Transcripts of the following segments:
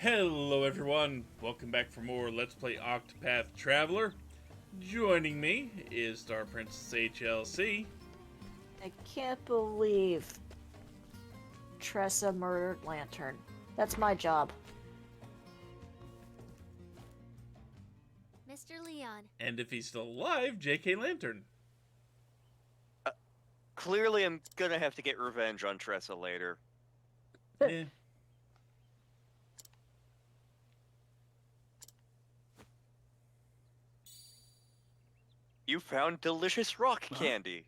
Hello everyone, welcome back for more Let's Play Octopath Traveler. Joining me is StarPrincessHLC. I can't believe Tressa murdered Lantern. That's my job. Mr. Leon. And if he's still alive, JKLantern. Clearly I'm gonna have to get revenge on Tressa later. Yeah. You found delicious rock candy.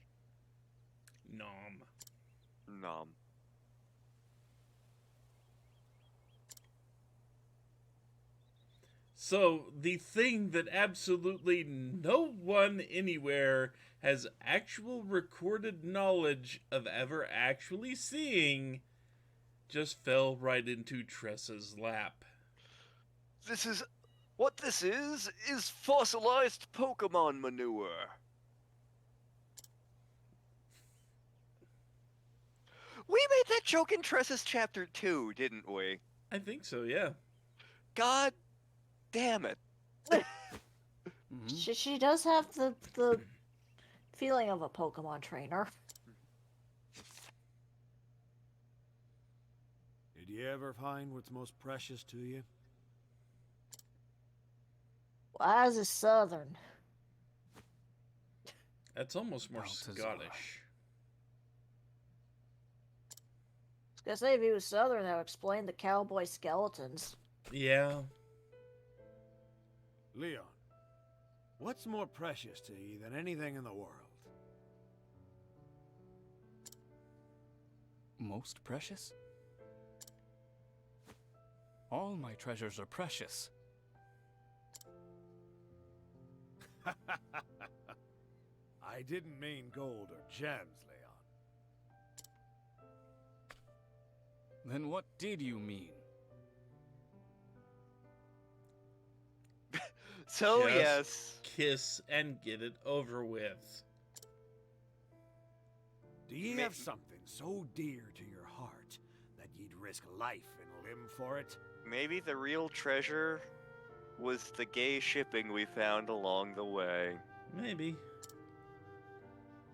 Nom. Nom. So, the thing that absolutely no one anywhere has actual recorded knowledge of ever actually seeing just fell right into Tressa's lap. What this is fossilized Pokemon manure. We made that joke in Tressa's Chapter 2, didn't we? I think so, yeah. God damn it. She does have the feeling of a Pokemon trainer. Did you ever find what's most precious to you? Why is it Southern? That's almost more Balthazar. Scottish. I was gonna say if he was Southern, that would explain the cowboy skeletons. Yeah. Leon, what's more precious to you than anything in the world? Most precious? All my treasures are precious. I didn't mean gold or gems, Leon. Then what did you mean? So Just yes. kiss and get it over with. Do you have something so dear to your heart that you'd risk life and limb for it? Maybe the real treasure was the gay shipping we found along the way. Maybe.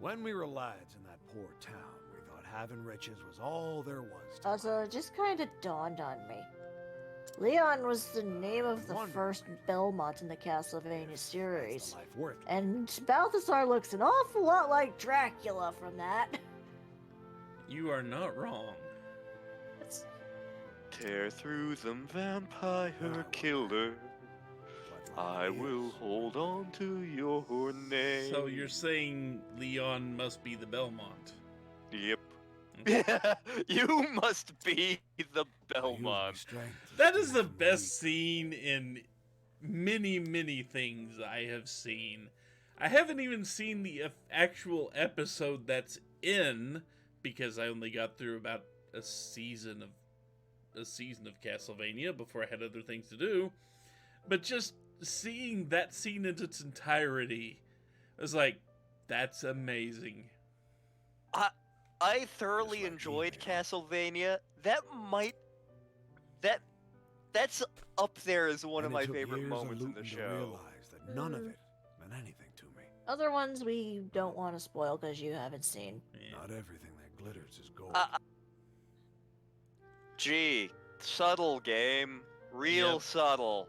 When we were lads in that poor town, we thought having riches was all there was to Also, it just kind of dawned on me. Leon was the name of the first Belmont in the Castlevania series. life worth it. And Balthazar looks an awful lot like Dracula from that. You are not wrong. It's, Tear through them, vampire killer. I will hold on to your name. So you're saying Leon must be the Belmont? Yep. You must be the Belmont. Strength That is the best scene in many, many things I have seen. I haven't even seen the actual episode that's in, because I only got through about a season of Castlevania before I had other things to do. But just seeing that scene in its entirety, I was like, that's amazing. I thoroughly enjoyed Castlevania. That's up there as one of my favorite moments in the show. To realize that none of it meant anything to me. other ones we don't want to spoil because you haven't seen. Yeah. Not everything that glitters is gold. Gee, subtle game. Real Yep. subtle.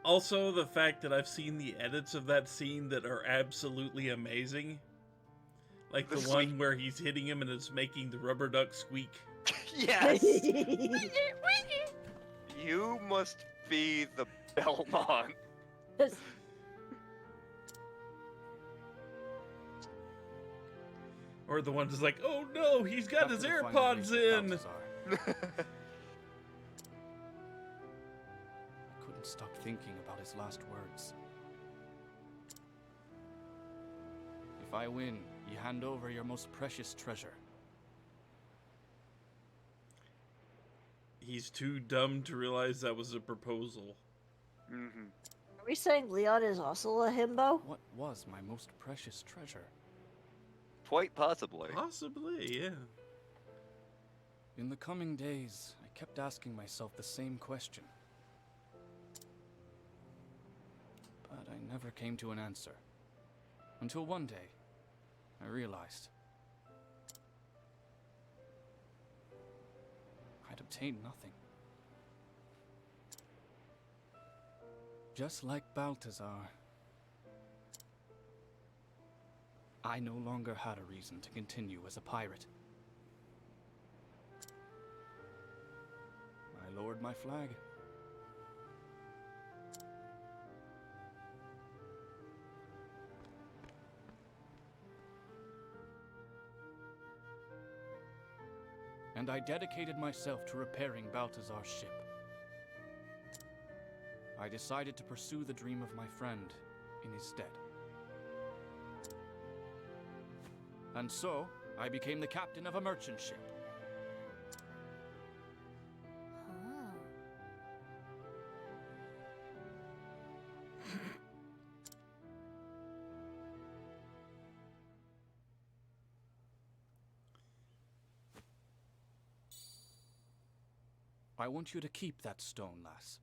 Also, the fact that I've seen the edits of that scene that are absolutely amazing. Like the one where he's hitting him and it's making the rubber duck squeak. Yes! You must be the Belmont. Or the one that's like, oh no, he's got his After the final AirPods race in! with Balthazar, I couldn't stop thinking about his last words. If I win, you hand over your most precious treasure. He's too dumb to realize that was a proposal. Mm-hmm. Are we saying Leon is also a himbo? What was my most precious treasure? Quite possibly. Possibly, yeah. In the coming days, I kept asking myself the same question. But I never came to an answer. Until one day, I realized I'd obtained nothing. Just like Balthazar, I no longer had a reason to continue as a pirate. I lowered my flag. And I dedicated myself to repairing Balthazar's ship. I decided to pursue the dream of my friend in his stead. And so, I became the captain of a merchant ship. Huh. I want you to keep that stone, lass.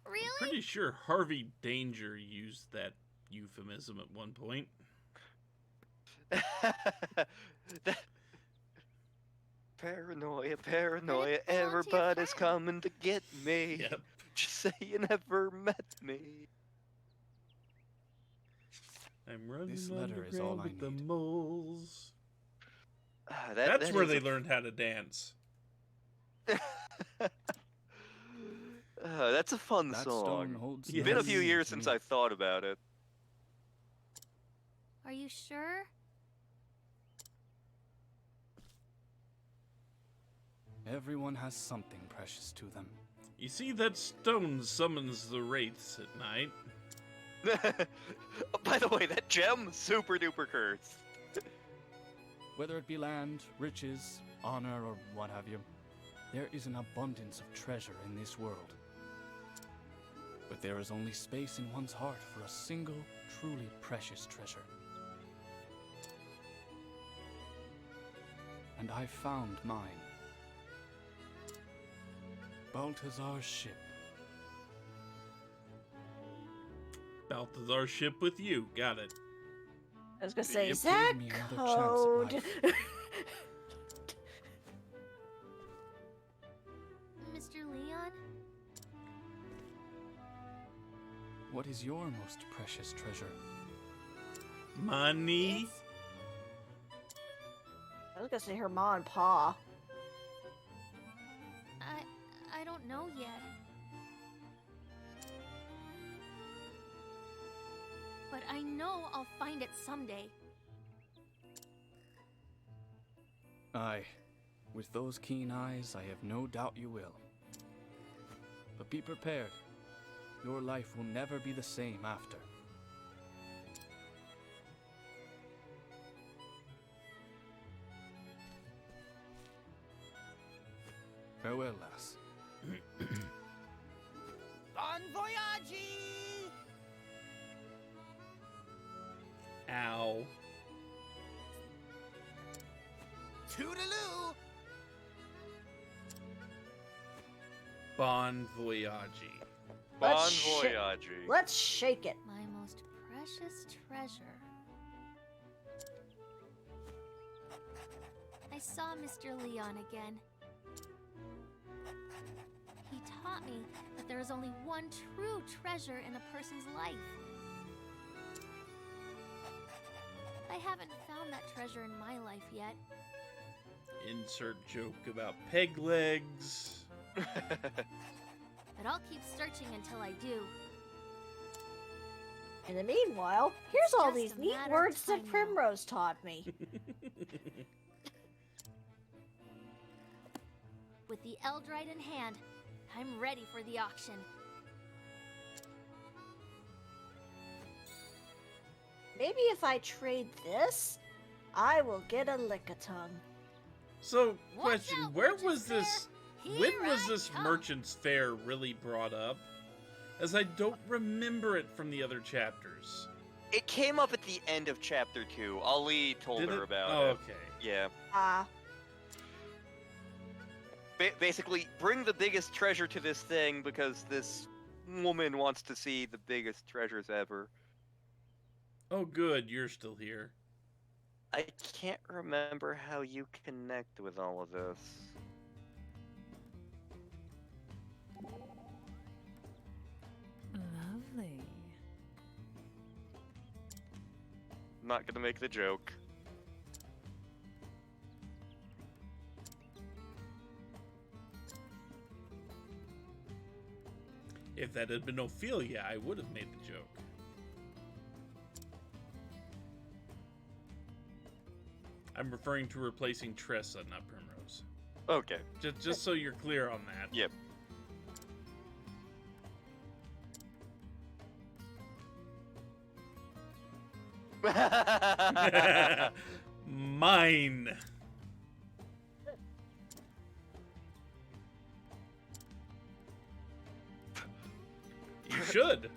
Really? Pretty sure Harvey Danger used that euphemism at one point. Paranoia, paranoia, belongs to your everybody's friend. coming to get me. Yep. Just say you never met me. I'm running This letter is all underground I with the need. moles. That That's where is they a- learned how to dance. That's a fun That song. stone holds Yes. Been a few meaning years to since me. I thought about it. Are you sure? Everyone has something precious to them. You see, that stone summons the wraiths at night. By the way, that gem, super duper cursed. Whether it be land, riches, honor, or what have you, there is an abundance of treasure in this world. But there is only space in one's heart for a single, truly precious treasure. And I found mine. Balthazar's ship. Balthazar ship with you. Got it. I was gonna say, It is that gave me another chance at code? Mr. Leon? What is your most precious treasure? Money. It's I was gonna say her ma and pa. I don't know yet. But I know I'll find it someday. Aye, with those keen eyes, I have no doubt you will. But be prepared. Your life will never be the same after. Farewell, lass. Bon voyage! Ow. Toodaloo! Bon voyage. Bon Let's sh- voyage. Let's shake it. My most precious treasure. I saw Mr. Leon again. He taught me that there is only one true treasure in a person's life. I haven't found that treasure in my life yet. Insert joke about peg legs. But I'll keep searching until I do. In the meanwhile, here's all just these a neat matter of words that time now. Primrose taught me. With the Eldrite in hand, I'm ready for the auction. Maybe if I trade this, I will get a lick-a-tongue. So, Watch question, out, where Merchant's was this... Fair. When Here was I this come. Merchant's Fair really brought up? As I don't remember it from the other chapters. It came up at the end of chapter 2. Ali told Did her it? about Oh, it. okay. Yeah. basically, bring the biggest treasure to this thing because this woman wants to see the biggest treasures ever. Oh, good, you're still here. I can't remember how you connect with all of this. Lovely. I'm not gonna make the joke. If that had been Ophelia, I would have made the joke. I'm referring to replacing Tressa, not Primrose. Okay. Just so you're clear on that. Yep. Mine. You should.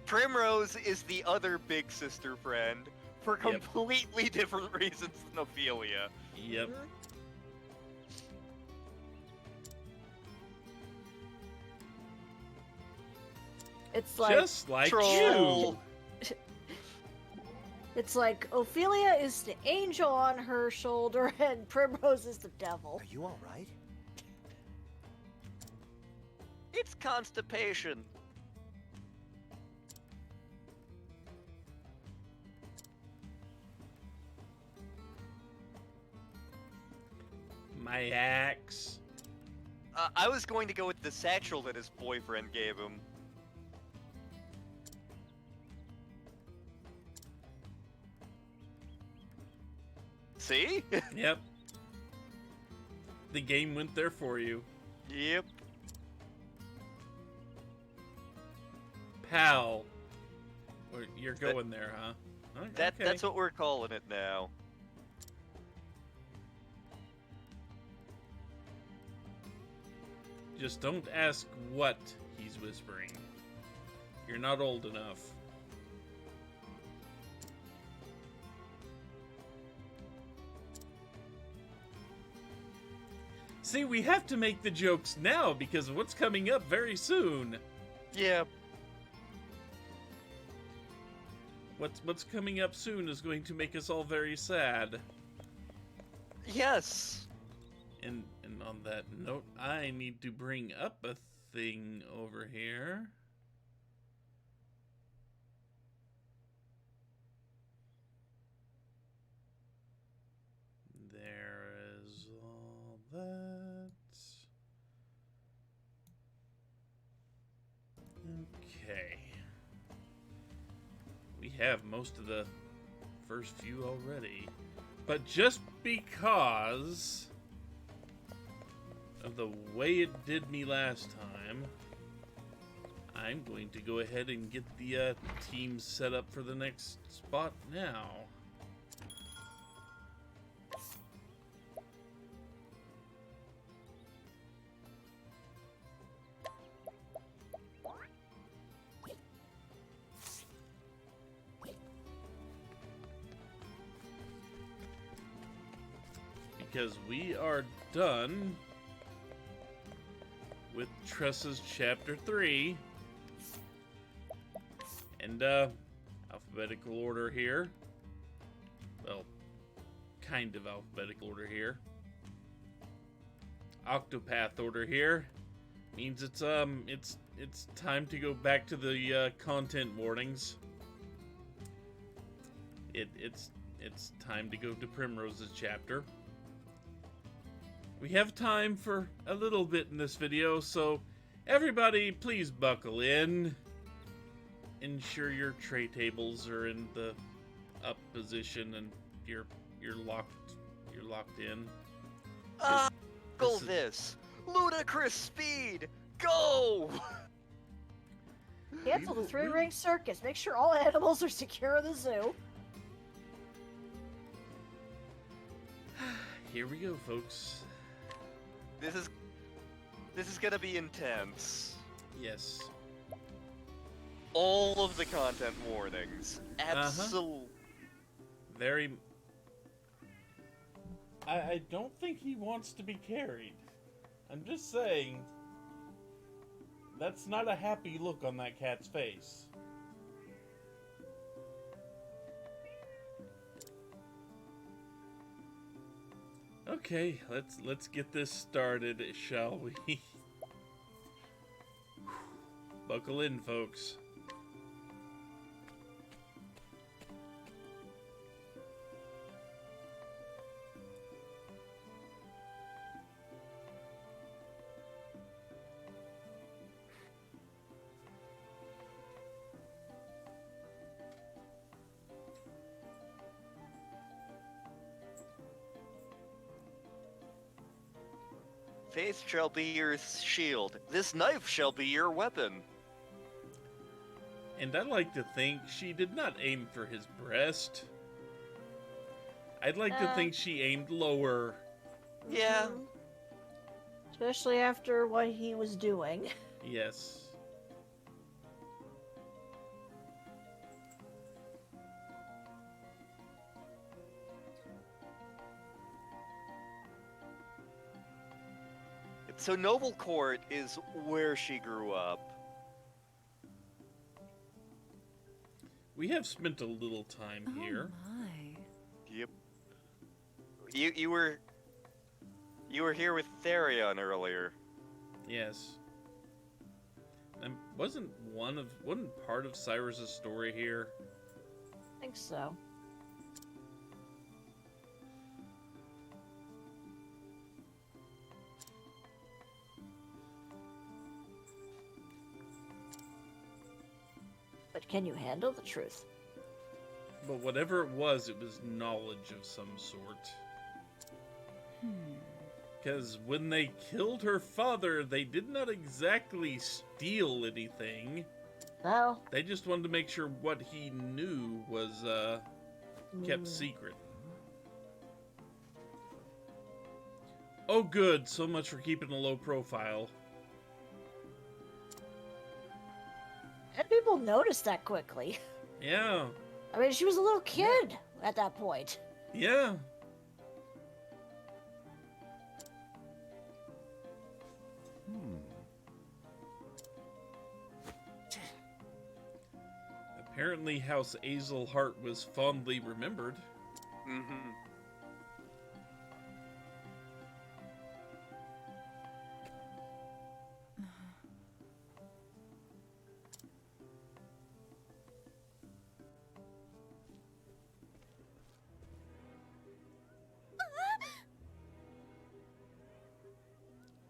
Primrose is the other big sister friend for Yep. completely different reasons than Ophelia. Yep. It's like Just like Troll. you. it's like Ophelia is the angel on her shoulder and Primrose is the devil. Are you all right? It's constipation. My axe. I was going to go with the satchel that his boyfriend gave him. See? Yep. The game went there for you. Yep. Pal. You're going there, huh? Okay. That's what we're calling it now. Just don't ask what he's whispering. You're not old enough. See, we have to make the jokes now because of what's coming up very soon. Yeah. What's coming up soon is going to make us all very sad. Yes. And on that note, I need to bring up a thing over here. There is all that. Okay. We have most of the first few already. But just because of the way it did me last time, I'm going to go ahead and get the team set up for the next spot now. Because we are done with Tressa's Chapter 3. And, alphabetical order here. Well, kind of alphabetical order here. Octopath order here. Means it's time to go back to the, content warnings. It's time to go to Primrose's chapter. We have time for a little bit in this video, so everybody please buckle in. Ensure your tray tables are in the up position and you're locked in. Go this. Ludicrous speed. Go. Cancel the three-ring circus. Make sure all animals are secure in the zoo. Here we go, folks. This is gonna be intense. Yes. All of the content warnings. Absolutely. Very. I don't think he wants to be carried. I'm just saying, that's not a happy look on that cat's face. Okay, let's get this started, shall we? Buckle in, folks. Faith shall be your shield. This knife shall be your weapon. And I like to think she did not aim for his breast. I'd like to think she aimed lower. Yeah. Mhm. Especially after what he was doing. Yes. So Noble Court is where she grew up. We have spent a little time here. My. Yep. You were here with Therion earlier. Yes. And wasn't part of Cyrus's story here? I think so. But can you handle the truth? But whatever it was knowledge of some sort. Because when they killed her father, they did not exactly steal anything. No. They just wanted to make sure what he knew was kept secret. Oh good, so much for keeping a low profile. And people noticed that quickly. Yeah. I mean, she was a little kid at that point. Yeah. Apparently House Azelhart was fondly remembered. Mm-hmm.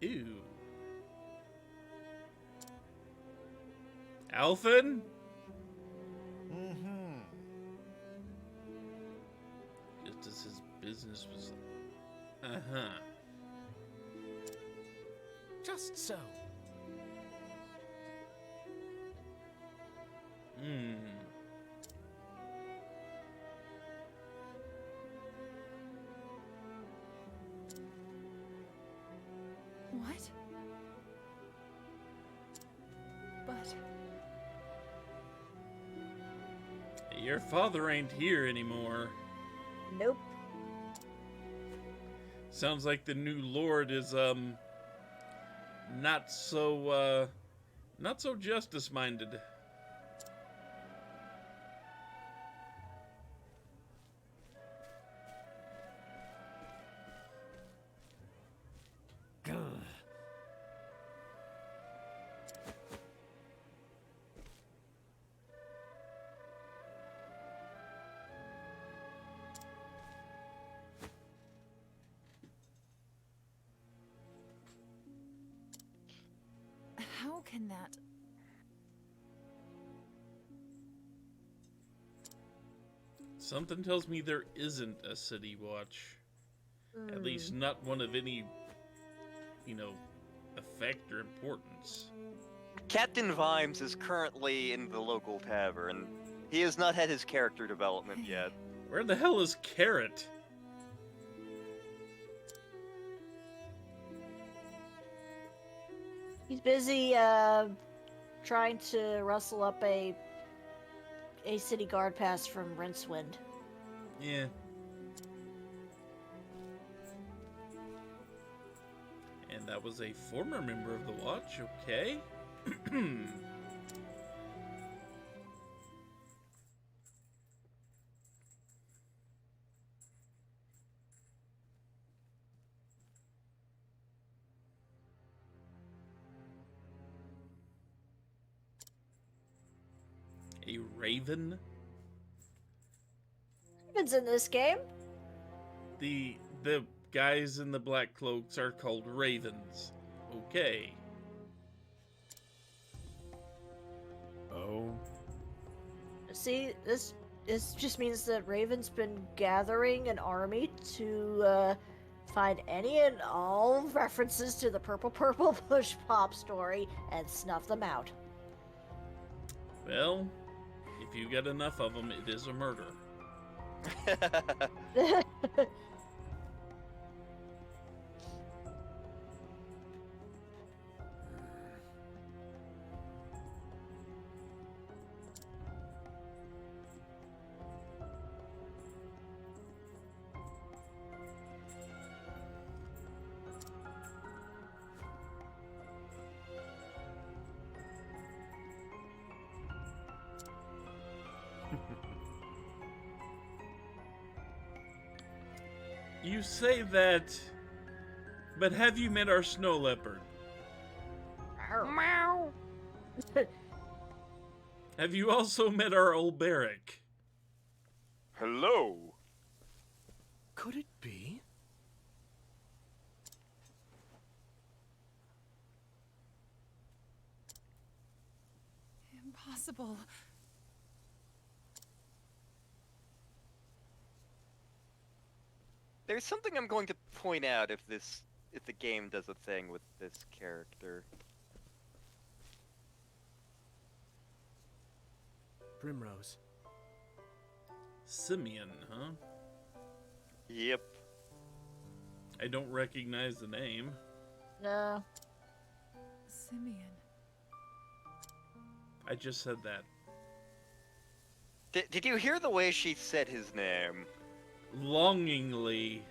Ew. Alphen? Mm-hmm. Just as his business was... Uh-huh. Just so. Hmm. What? But Your father ain't here anymore. Nope. Sounds like the new lord is, not so justice-minded. how can that? Something tells me there isn't a city watch. At least not one of any, effect or importance. Captain Vimes is currently in the local tavern. He has not had his character development yet. Where the hell is Carrot? He's busy trying to rustle up a city guard pass from Rincewind. Yeah. And That was a former member of the Watch, okay. A raven? Ravens in this game. The guys in the black cloaks are called ravens. Okay. Oh, See, this just means that Raven's been gathering an army to find any and all references to the Purple Purple Push Pop story and snuff them out. Well, if you get enough of them, it is a murder. You say that, but have you met our snow leopard? Meow. Have you also met our old barrack? Hello. could it be? Impossible. There's something I'm going to point out if the game does a thing with this character. Primrose. Simeon, huh? Yep. I don't recognize the name. No. Simeon. I just said that. Did you hear the way she said his name? Longingly.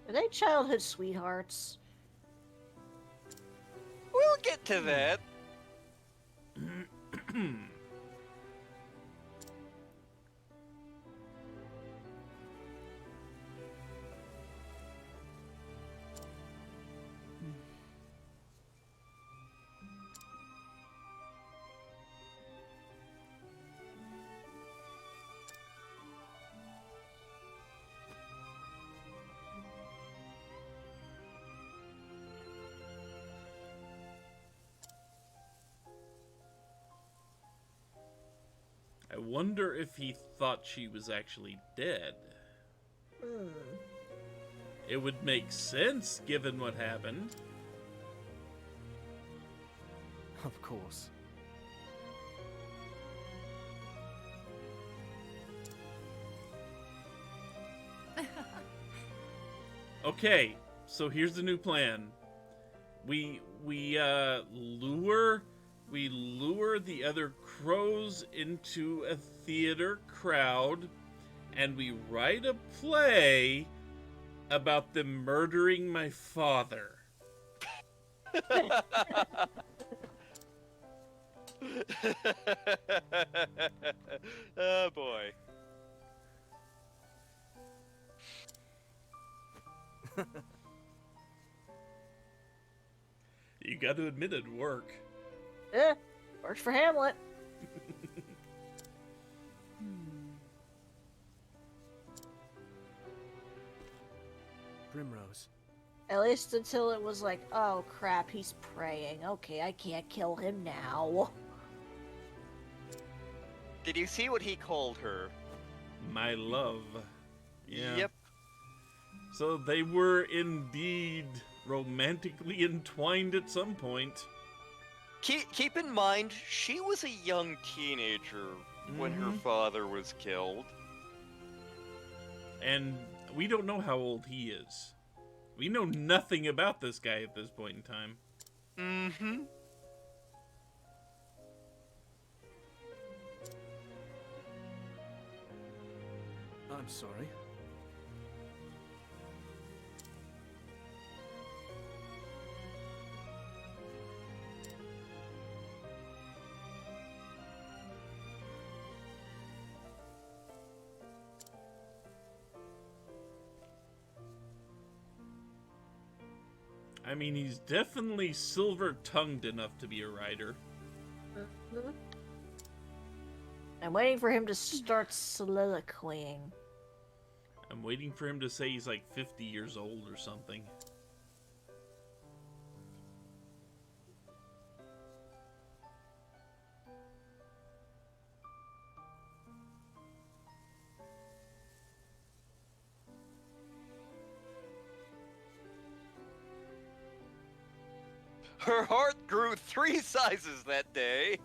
Are they childhood sweethearts? We'll get to that. I wonder if he thought she was actually dead. It would make sense given what happened. Of course. Okay, so here's the new plan. We lure the other crows into a theater crowd, and we write a play about them murdering my father. Oh boy. You got to admit it'd work. Works for Hamlet. Primrose. At least until it was like, oh crap, he's praying. Okay, I can't kill him now. Did you see what he called her? My love. Yeah. Yep. So they were indeed romantically entwined at some point. Keep in mind, she was a young teenager when her father was killed. And we don't know how old he is. We know nothing about this guy at this point in time. Mm-hmm. I'm sorry. I mean, he's definitely silver-tongued enough to be a writer. I'm waiting for him to start soliloquying. I'm waiting for him to say he's like 50 years old or something. Her heart grew 3 sizes that day.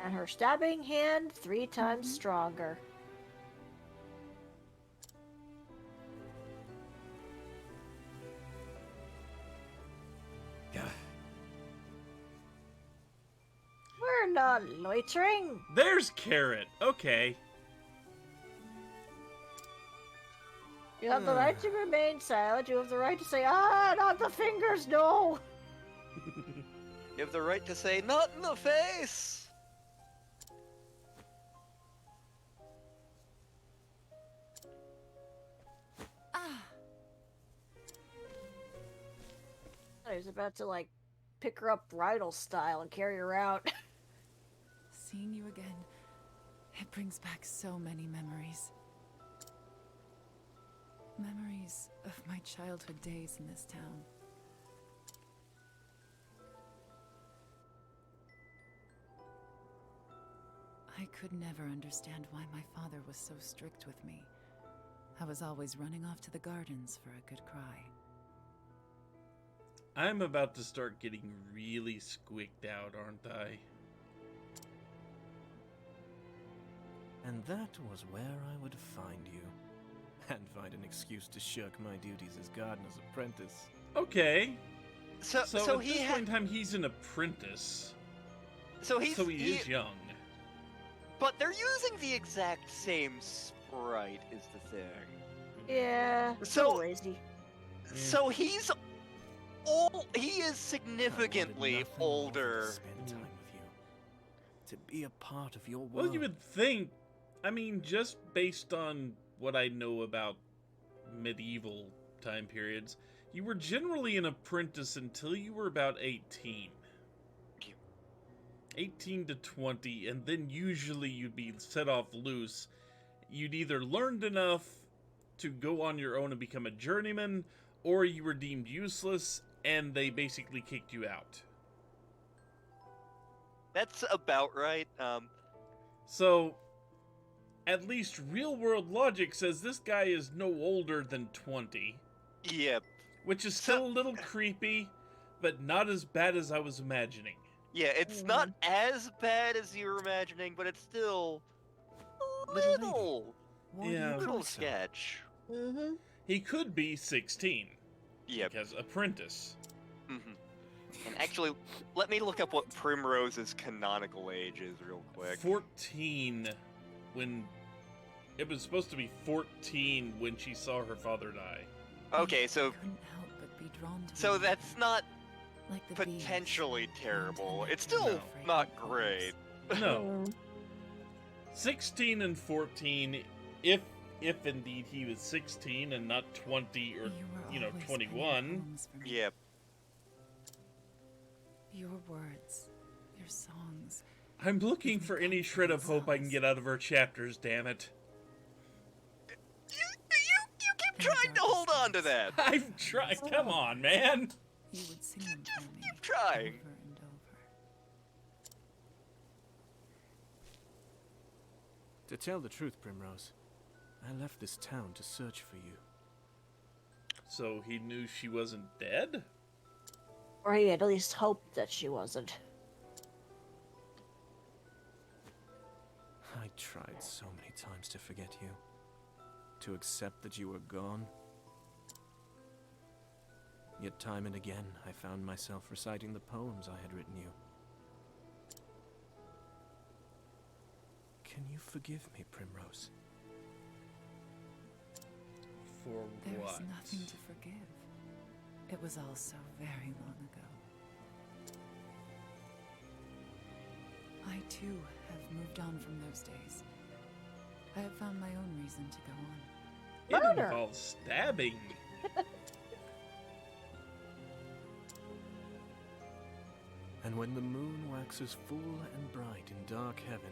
And her stabbing hand 3 times stronger. We're not loitering. There's Carrot. Okay. You have the right to remain silent. You have the right to say, not the fingers, no. You have the right to say, not in the face! I was about to, like, pick her up bridal style and carry her out. Seeing you again, it brings back so many memories. Memories of my childhood days in this town. I could never understand why my father was so strict with me. I was always running off to the gardens for a good cry. I'm about to start getting really squeaked out, aren't I? And that was where I would find you. And find an excuse to shirk my duties as gardener's apprentice. Okay. So at he this point in time, he's an apprentice. So he is young. But they're using the exact same sprite, is the thing. Yeah, So- lazy. So he is significantly I wanted nothing more than older. to spend time with you. To be a part of your world. Well, you would think, I mean, just based on what I know about medieval time periods, you were generally an apprentice until you were about 18. 18 to 20, and then usually you'd be set off loose. You'd either learned enough to go on your own and become a journeyman, or you were deemed useless, and they basically kicked you out. That's about right. So, at least real-world logic says this guy is no older than 20. Yeah. Which is still a little creepy, but not as bad as I was imagining. Yeah, it's not as bad as you were imagining, but it's still a Little lady. little, Why do you Yeah. cry little so? sketch. Mm-hmm. He could be 16. Yep. Because apprentice. hmm And actually, let me look up what Primrose's canonical age is real quick. 14 when... It was supposed to be 14 when she saw her father die. Okay, so I couldn't help but be drawn to so you, that's not like the bees potentially drawn to terrible. the It's still nectar of not fragrant great. flowers. No. 16 and 14, if indeed he was 16 and not 20 or, You were always 21. penning poems for me. Yep. Your words, your songs. I'm looking for any shred of hope I can get out of her chapters, damn it. You keep trying to hold on to that. I've tried. Come on, man. You would sing them for me. Keep trying. Over and over. To tell the truth, Primrose, I left this town to search for you. So he knew she wasn't dead? Or he at least hoped that she wasn't. I tried so many times to forget you. To accept that you were gone. Yet time and again, I found myself reciting the poems I had written you. Can you forgive me, Primrose? For There what? is nothing to forgive. It was all so very long ago. I too have moved on from those days. I have found my own reason to go on. It Murder. involves stabbing. And when the moon waxes full and bright in dark heaven,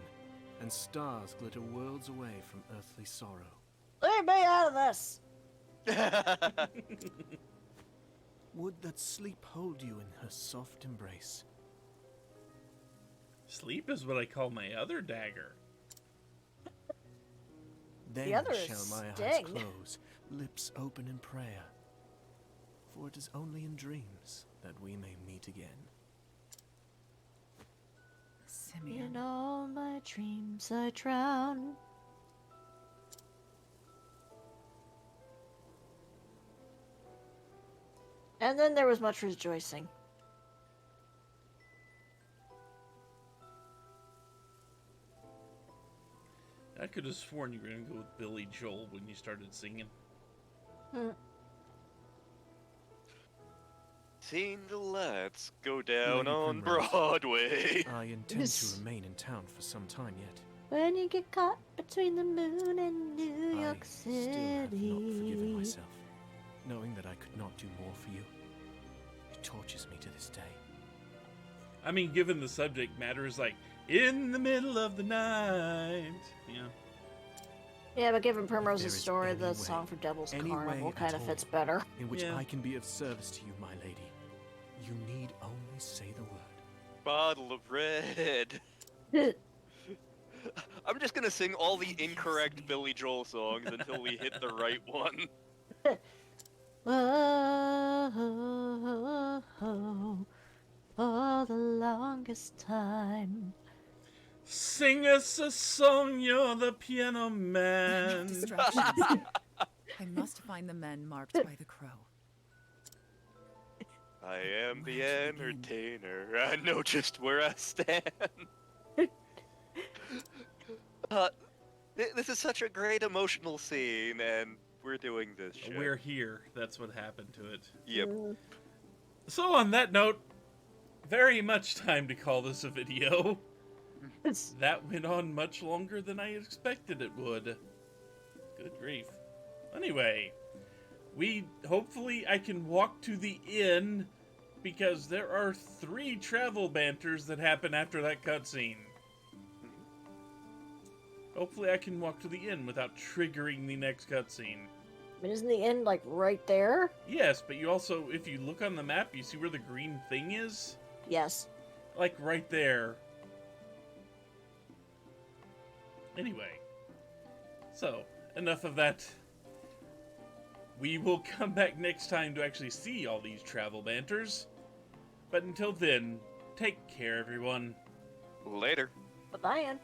and stars glitter worlds away from earthly sorrow. Leave me out of this! Would that sleep hold you in her soft embrace. Sleep is what I call my other dagger. Then other is shall my eyes sting. close, lips open in prayer. For it is only in dreams that we may meet again. Simeon. In all my dreams I drown. And then there was much rejoicing. I could have sworn you were going to go with Billy Joel when you started singing. Seen the lights go down Lady on Primrose. Broadway. I intend to remain in town for some time yet. When you get caught between the moon and New York I still have not forgiven City. myself, knowing that I could not do more for you. It tortures me to this day. I mean, given the subject matter is like, in the middle of the night. Yeah. Yeah, but given If Primrose's there is story, any the way- song for Devil's any Carnival way kind at of fits all better. in which Yeah. I can be of service to you, my lady, you need only say the word. Bottle of red. I'm just gonna sing all the incorrect Billy Joel songs until we hit the right one. Whoa, for the longest time. Sing us a song, you're the piano man. Distractions. I must find the men marked by the crow. I am the Where to begin? entertainer. I know just where I stand. This is such a great emotional scene, and we're doing this shit. We're here. That's what happened to it. Yep. So on that note, very much time to call this a video. That went on much longer than I expected it would. Good grief. Anyway, hopefully I can walk to the inn because there are 3 travel banters that happen after that cutscene. Hopefully I can walk to the inn without triggering the next cutscene. But isn't the end like right there? Yes, but you also, if you look on the map, you see where the green thing is? Yes. Like right there. Anyway, so enough of that. We will come back next time to actually see all these travel banters. But until then, take care, everyone. Later. Bye-bye, Ann.